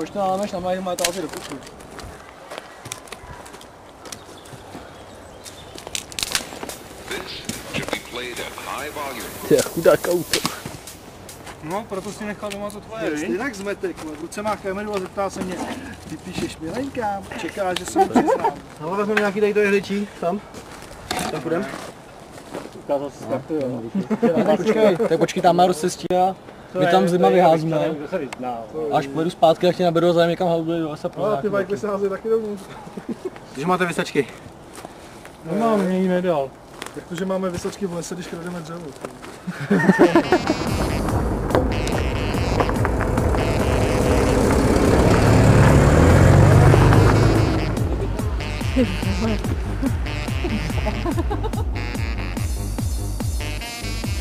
Proč to lámeš, na mají máte asi do pučů. Ty chudák auto. No, proto si nechal doma to tvoje, víš? Jinak zmetek, v ruce má kameru a zeptá se mě, ty píšeš milenkám, čeká, že se mu přiznám. No, vezmeme nějaký tady to jehličí, tam. Tam půjdem. Ukázal si kartu, jo. Počkej, tam má rozcestí a my tam zima vyházíme. Až pojedu zpátky, tak tě naberu a zajím někam haldu do lesa. No, ty bajkly se házejí taky dovnitř. Když máte vysačky. Nemám, mě jí nedal. Jak to, že máme vysačky v lese, když krademe dřevo?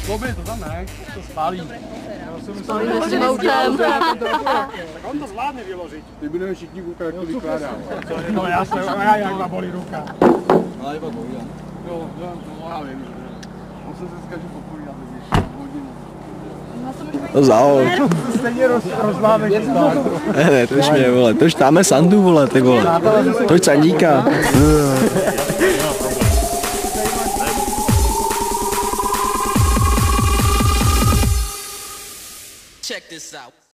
Koby, to tam ne, to spálí. Spálíme s tím autem. Tak on to zvládne vyložit. Ty budeme všichni koukat, jak to vykládá. No jasně, já jak má bolí ruka. Ale je pak povídám. Jo, já vím. Musím se zkažu popovídat, když hodinu. To zahod. Stejně rozláme tě tak. Ne, to už mě, vole, to už dáme sandu, vole, ty vole. To už sandíka. Check this out.